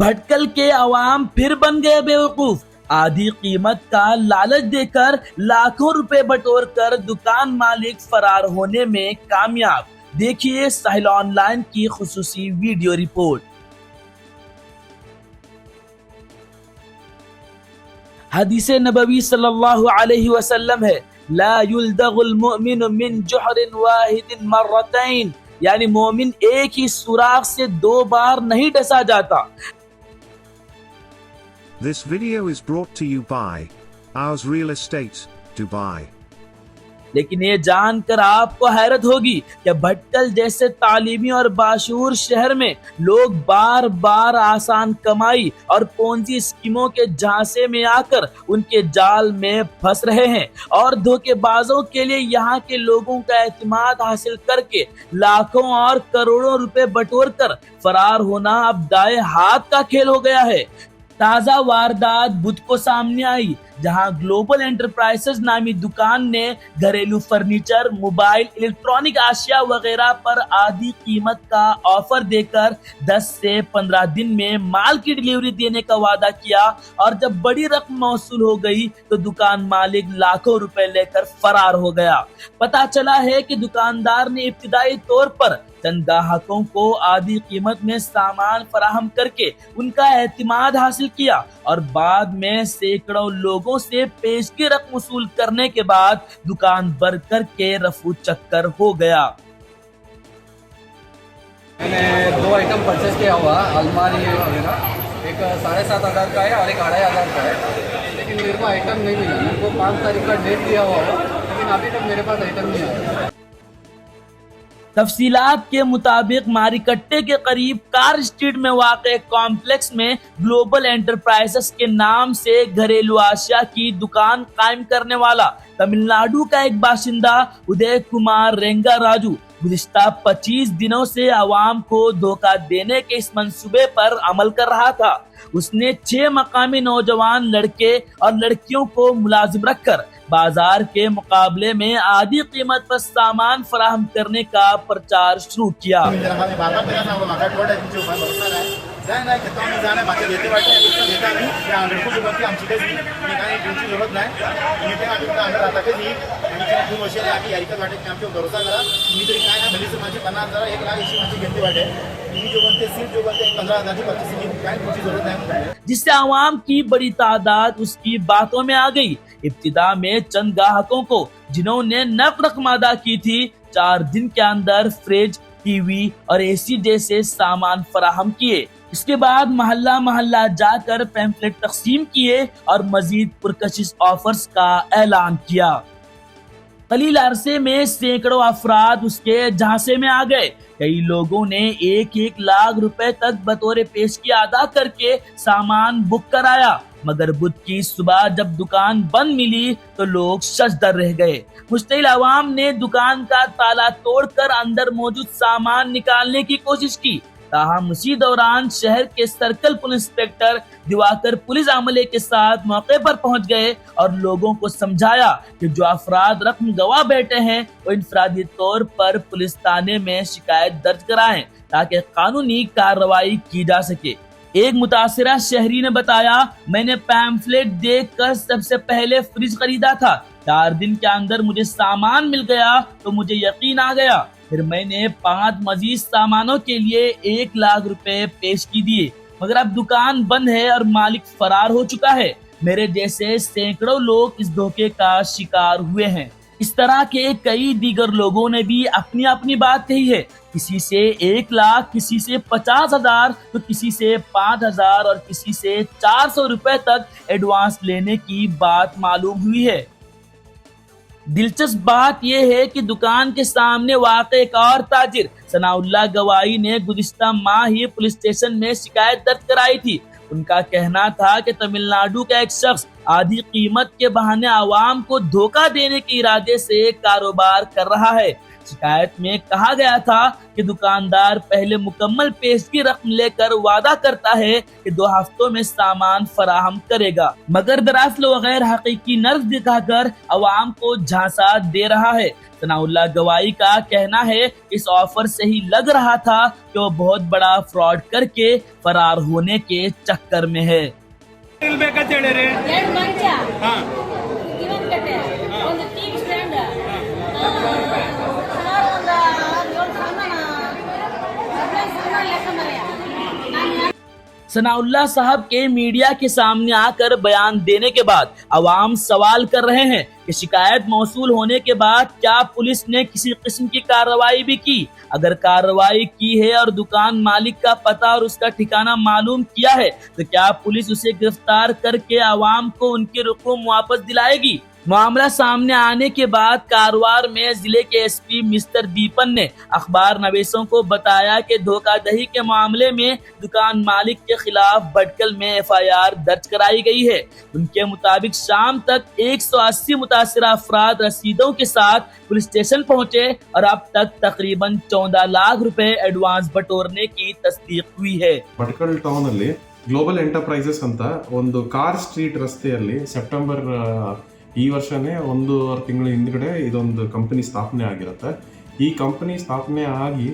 भटकल के अवाम फिर बन गए बेवकूफ। आधी कीमत का लालच देकर लाखों रुपए बटोर कर दुकान मालिक फरार होने में कामयाब। देखिए साहिल ऑनलाइन की खुसूसी वीडियो रिपोर्ट। हदीस नबवी सल्लल्लाहु अलैहि वसल्लम है, ला युल्दगुल मुमिनु मिन जुहरिन वाहिदिन मर्रतैन, यानी मोमिन एक ही सुराख से 2 बार नहीं डसा जाता। This video is brought to you by Ours Real Estate, Dubai. लेकिन ये जानकर आपको हैरत होगी कि भटकल जैसे तालीमी और बाशूर शहर में लोग बार बार आसान कमाई और पोंजी स्कीमों के झांसे में आकर उनके जाल में फंस रहे हैं और धोखेबाजों के लिए यहाँ के लोगों का एतमाद हासिल करके लाखों और करोड़ों रुपए बटोर कर फरार होना अब दाएं हाथ का खेल हो गया है। ताजा वारदात बुध को सामने आई, जहां ग्लोबल एंटरप्राइजेस नामी दुकान ने घरेलू फर्नीचर, मोबाइल, इलेक्ट्रॉनिक आशिया वगैरह पर आधी कीमत का ऑफर देकर 10 से 15 दिन में माल की डिलीवरी देने का वादा किया और जब बड़ी रकम मौसूल हो गई तो दुकान मालिक लाखों रुपए लेकर फरार हो गया। पता चला है कि दुकानदार ने इब्तिदाई तौर पर चंद ग्राहकों को आधी कीमत में सामान फराहम करके उनका एतमाद हासिल किया और बाद में सैकड़ों लोगों से पेशगी रकम वसूल करने के बाद दुकान बंद करके रफू चक्कर हो गया। मैंने 2 आइटम परचेज किया हुआ, अलमारी वगैरह, एक 7,500 का है और एक 2,500 का है, लेकिन मेरे को आइटम नहीं मिला। मेरे को 5 तारीख का डेट दिया हुआ है, लेकिन अभी तक मेरे पास आइटम नहीं आया। तफसीलात के मुताबिक मारीकट्टे के करीब कार स्ट्रीट में वाक़े कॉम्प्लेक्स में ग्लोबल एंटरप्राइजेस के नाम से घरेलू आशिया की दुकान कायम करने वाला तमिलनाडु का एक बाशिंदा उदय कुमार रेंगा राजू गुज़िश्ता 25 दिनों से आवाम को धोखा देने के इस मंसूबे पर अमल कर रहा था। उसने 6 मकामी नौजवान लड़के और लड़कियों को मुलाजिम रखकर बाजार के मुकाबले में आधी कीमत पर सामान फराहम करने का प्रचार शुरू किया। जिससे आवाम की बड़ी तादाद उसकी बातों में आ गई। इब्तिदा में चंद ग्राहकों को जिन्होंने नकद रकम अदा की थी 4 दिन के अंदर फ्रिज, टीवी और एसी जैसे सामान फराहम किए। इसके बाद मोहल्ला मोहल्ला जाकर पैम्फलेट तकसीम किए और मजीद पुरकशिश ऑफर्स का ऐलान किया। कलील अरसे में सैकड़ों अफराद उसके झांसे में आ गए। कई लोगों ने 1-1 लाख रुपए तक बतौर पेशगी अदा करके सामान बुक कराया, मगर बुध की सुबह जब दुकान बंद मिली तो लोग शशदर रह गए। मुश्तिल अवाम ने दुकान का ताला तोड़कर अंदर मौजूद सामान निकालने की कोशिश की। ताहम उसी दौरान शहर के circle police inspector Diwakar police अमले के साथ मौके पर पहुंच गए और लोगों को समझाया कि जो अफराद रकम गवा बैठे हैं वो इंफरादी तौर पर पुलिस थाने में शिकायत दर्ज कराएं ताकि कानूनी कार्रवाई की जा सके। एक मुतासिरा शहरी ने बताया, मैंने पैम्फलेट देखकर सबसे पहले फ्रिज खरीदा था। 4 दिन के अंदर मुझे सामान मिल गया तो मुझे यकीन आ गया। फिर मैंने 5 मजीद सामानों के लिए 1 लाख रुपए पेशगी दिए, मगर अब दुकान बंद है और मालिक फरार हो चुका है। मेरे जैसे सैकड़ों लोग इस धोखे का शिकार हुए हैं। इस तरह के कई दीगर लोगों ने भी अपनी अपनी बात कही है। किसी से 1 लाख, किसी से 50,000 तो किसी से 5,000 और किसी से 400 रुपए तक एडवांस लेने की बात मालूम हुई है। दिलचस्प बात यह है कि दुकान के सामने वाक़े एक और ताजिर सनाउल्लाह गवाई ने गुज़िश्ता माह ही पुलिस स्टेशन में शिकायत दर्ज कराई थी। उनका कहना था कि तमिलनाडु का एक शख्स आधी कीमत के बहाने आवाम को धोखा देने के इरादे से कारोबार कर रहा है। शिकायत में कहा गया था कि दुकानदार पहले मुकम्मल पेशगी रकम लेकर वादा करता है कि 2 हफ्तों में सामान फराहम करेगा, मगर दरअसल वो गैर हकीकी नर्ज दिखाकर अवाम को झांसा दे रहा है। सनाउल्लाह गवाही का कहना है इस ऑफर से ही लग रहा था कि वो बहुत बड़ा फ्रॉड करके फरार होने के चक्कर में है। ಬೇಕಂತ ಹೇಳಿರಿ 2 ಮಂಚ ಹಾ ಇವನ್ ಕಟ್ಟೆ ಒಂದು ಟಿವಿ ಸ್ಟ್ಯಾಂಡ್ ಸುಮಾರು ಒಂದು 7 ಸಾಮಾನ 15 ಸಾಮಾನ ಲೆಕ್ಕ ಮರೆಯ ನಾನು सनाउल्लाह साहब के मीडिया के सामने आकर बयान देने के बाद अवाम सवाल कर रहे हैं कि शिकायत मौसूल होने के बाद क्या पुलिस ने किसी किस्म की कार्रवाई भी की? अगर कार्रवाई की है और दुकान मालिक का पता और उसका ठिकाना मालूम किया है तो क्या पुलिस उसे गिरफ्तार करके अवाम को उनकी रकूम वापस दिलाएगी? मामला सामने आने के बाद कारवार में जिले के एसपी मिस्टर दीपन ने अखबार नवीसों को बताया कि धोखाधड़ी के मामले में दुकान मालिक के खिलाफ भटकल में एफआईआर दर्ज कराई गई है। उनके मुताबिक शाम तक 180 मुतासिरा अफराद रसीदों के साथ पुलिस स्टेशन पहुंचे और अब तक तकरीबन 14 लाख रुपए एडवांस बटोरने की तस्दीक हुई है। ಭಟ್ಕಲ್ ಟೌನ್ ಅಲ್ಲಿ ಗ್ಲೋಬಲ್ ಎಂಟರ್ಪ್ರೈಸಸ್ ಅಂತ ಒಂದು ಕಾರ್ ಸ್ಟ್ರೀಟ್ ರಸ್ತೆಯಲ್ಲಿ ಸೆಪ್ಟೆಂಬರ್ ಈ ವರ್ಷನೇ 1.5 ತಿಂಗಳ ಹಿಂದ್ಗಡೆ ಇದೊಂದು ಕಂಪನಿ ಸ್ಥಾಪನೆ ಆಗಿರುತ್ತೆ. ಈ ಕಂಪನಿ ಸ್ಥಾಪನೆ ಆಗಿ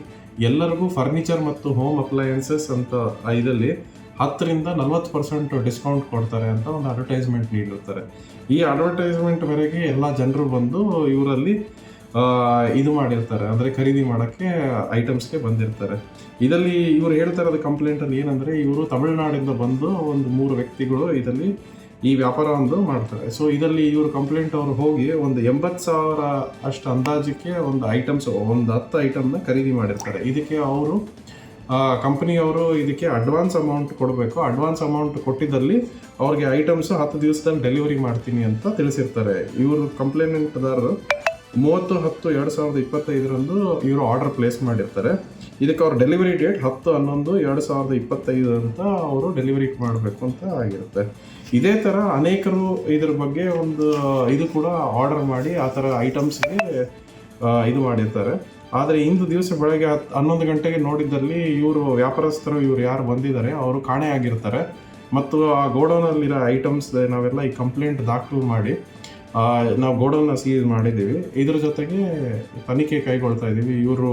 ಎಲ್ಲರಿಗೂ ಫರ್ನಿಚರ್ ಮತ್ತು ಹೋಮ್ ಅಪ್ಲಯನ್ಸಸ್ ಅಂತ ಇದರಲ್ಲಿ 10-40% ಡಿಸ್ಕೌಂಟ್ ಕೊಡ್ತಾರೆ ಅಂತ ಒಂದು ಅಡ್ವರ್ಟೈಸ್ಮೆಂಟ್ ನೀಡಿರ್ತಾರೆ. ಈ ಅಡ್ವರ್ಟೈಸ್ಮೆಂಟ್ ಮೇರೆಗೆ ಎಲ್ಲ ಜನರು ಬಂದು ಇವರಲ್ಲಿ ಇದು ಮಾಡಿರ್ತಾರೆ, ಅಂದರೆ ಖರೀದಿ ಮಾಡೋಕ್ಕೆ ಐಟಮ್ಸ್ಗೆ ಬಂದಿರ್ತಾರೆ. ಇದರಲ್ಲಿ ಇವರು ಹೇಳ್ತಾ ಇರೋದು ಕಂಪ್ಲೇಂಟಲ್ಲಿ ಏನಂದರೆ ಇವರು ತಮಿಳುನಾಡಿಂದ ಬಂದು ಒಂದು 3 ವ್ಯಕ್ತಿಗಳು ಇದರಲ್ಲಿ ಈ ವ್ಯಾಪಾರ ಒಂದು ಮಾಡ್ತಾರೆ. ಸೊ ಇದರಲ್ಲಿ ಇವರು ಕಂಪ್ಲೇಂಟ್ ಅವರು ಹೋಗಿ ಒಂದು 80,000 ಅಷ್ಟು ಅಂದಾಜಕ್ಕೆ ಒಂದು ಐಟಮ್ಸ್, ಒಂದು 10 ಐಟಮ್ನ ಖರೀದಿ ಮಾಡಿರ್ತಾರೆ. ಇದಕ್ಕೆ ಅವರು ಕಂಪನಿಯವರು ಇದಕ್ಕೆ ಅಡ್ವಾನ್ಸ್ ಅಮೌಂಟ್ ಕೊಡಬೇಕು. ಅಡ್ವಾನ್ಸ್ ಅಮೌಂಟ್ ಕೊಟ್ಟಿದ್ದಲ್ಲಿ ಅವ್ರಿಗೆ ಐಟಮ್ಸ್ 10 ದಿವಸದಲ್ಲಿ ಡೆಲಿವರಿ ಮಾಡ್ತೀನಿ ಅಂತ ತಿಳಿಸಿರ್ತಾರೆ. ಇವರು ಕಂಪ್ಲೇಂಟ್ದಾರರು 30/10/2025 ಇವರು ಆರ್ಡರ್ ಪ್ಲೇಸ್ ಮಾಡಿರ್ತಾರೆ. ಇದಕ್ಕೆ ಅವ್ರ ಡೆಲಿವರಿ ಡೇಟ್ 10/11/2025 ಅಂತ ಅವರು ಡೆಲಿವರಿ ಮಾಡಬೇಕು ಅಂತ ಆಗಿರುತ್ತೆ. ಇದೇ ಥರ ಅನೇಕರು ಇದ್ರ ಬಗ್ಗೆ ಒಂದು ಇದು ಕೂಡ ಆರ್ಡರ್ ಮಾಡಿ ಆ ಥರ ಐಟಮ್ಸ್ಗೆ ಇದು ಮಾಡಿರ್ತಾರೆ. ಆದರೆ ಇಂದು ದಿವಸ ಬೆಳಗ್ಗೆ 11 ಗಂಟೆಗೆ ನೋಡಿದ್ದಲ್ಲಿ ಇವರು ವ್ಯಾಪಾರಸ್ಥರು ಇವರು ಯಾರು ಬಂದಿದ್ದಾರೆ ಅವರು ಕಾಣೆ ಆಗಿರ್ತಾರೆ. ಮತ್ತು ಆ ಗೋಡೌನಲ್ಲಿರೋ ಐಟಮ್ಸ್ ನಾವೆಲ್ಲ ಈ ಕಂಪ್ಲೇಂಟ್ ದಾಖಲು ಮಾಡಿ ನಾವು ಗೋಡೌನ್ನ ಸೀಸ್ ಮಾಡಿದ್ದೀವಿ. ಇದ್ರ ಜೊತೆಗೆ ತನಿಖೆ ಕೈಗೊಳ್ತಾ ಇದ್ದೀವಿ. ಇವರು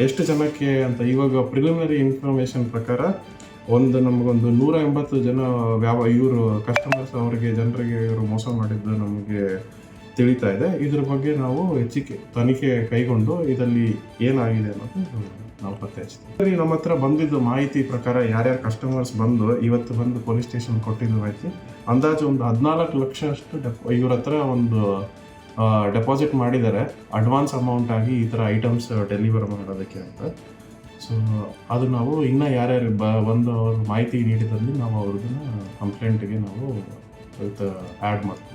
ಎಷ್ಟು ಜನಕ್ಕೆ ಅಂತ ಇವಾಗ ಪ್ರಿಲಿಮಿನರಿ ಇನ್ಫಾರ್ಮೇಷನ್ ಪ್ರಕಾರ ನಮಗೊಂದು 180 ಜನ ಇವರು ಕಸ್ಟಮರ್ಸ್ ಅವರಿಗೆ ಜನರಿಗೆ ಇವರು ಮೋಸ ಮಾಡಿದ್ದು ನಮಗೆ ತಿಳಿತಾ ಇದೆ. ಇದ್ರ ಬಗ್ಗೆ ನಾವು ಹೆಚ್ಚಿಗೆ ತನಿಖೆ ಕೈಗೊಂಡು ಇದರಲ್ಲಿ ಏನಾಗಿದೆ ಅನ್ನೋದು ನಾವು ಪತ್ತೆ ಹಚ್ತೀವಿ. ನಮ್ಮ ಹತ್ರ ಬಂದಿದ್ದು ಮಾಹಿತಿ ಪ್ರಕಾರ ಯಾರ್ಯಾರು ಕಸ್ಟಮರ್ಸ್ ಇವತ್ತು ಬಂದು ಪೊಲೀಸ್ ಸ್ಟೇಷನ್ ಕೊಟ್ಟಿದ್ದು ಮಾಹಿತಿ ಅಂದಾಜು ಒಂದು 14 ಲಕ್ಷ ಅಷ್ಟು ಇವ್ರ ಹತ್ರ ಒಂದು ಡೆಪಾಸಿಟ್ ಮಾಡಿದ್ದಾರೆ ಅಡ್ವಾನ್ಸ್ ಅಮೌಂಟ್ ಆಗಿ ಈ ಥರ ಐಟಮ್ಸ್ ಡೆಲಿವರ್ ಮಾಡೋದಕ್ಕೆ ಅಂತ. ಸೊ ಅದು ನಾವು ಇನ್ನೂ ಯಾರ್ಯಾರು ಬಂದು ಅವ್ರ ಮಾಹಿತಿ ನೀಡಿದಲ್ಲಿ ನಾವು ಅವ್ರನ್ನ ಕಂಪ್ಲೇಂಟ್ಗೆ ನಾವು ಆ್ಯಡ್ ಮಾಡ್ತೀವಿ.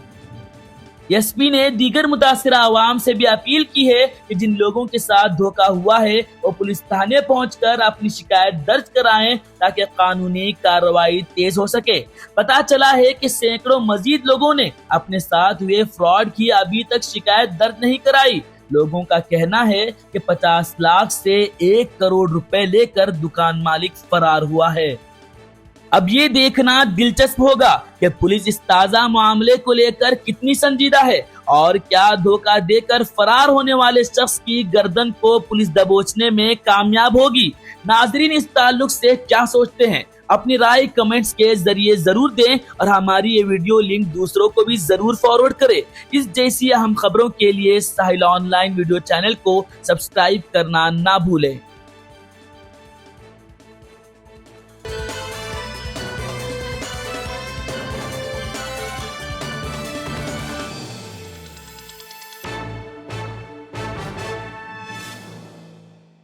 एसपी ने दीगर मुतासिरा आवाम से भी अपील की है कि जिन लोगों के साथ धोखा हुआ है वो पुलिस थाने पहुंचकर अपनी शिकायत दर्ज कराएं ताकि कानूनी कार्रवाई तेज हो सके। पता चला है कि सैकड़ों मजीद लोगों ने अपने साथ हुए फ्रॉड की अभी तक शिकायत दर्ज नहीं कराई। लोगों का कहना है कि 50 लाख से 1 करोड़ रुपए लेकर दुकान मालिक फरार हुआ है। अब ये देखना दिलचस्प होगा कि पुलिस इस ताजा मामले को लेकर कितनी संजीदा है और क्या धोखा देकर फरार होने वाले शख्स की गर्दन को पुलिस दबोचने में कामयाब होगी। नाजरीन इस ताल्लुक से क्या सोचते हैं? अपनी राय कमेंट्स के जरिए जरूर दें और हमारी ये वीडियो लिंक दूसरों को भी जरूर फॉरवर्ड करें। इस जैसी अहम खबरों के लिए साहिल ऑनलाइन वीडियो चैनल को सब्सक्राइब करना ना भूलें।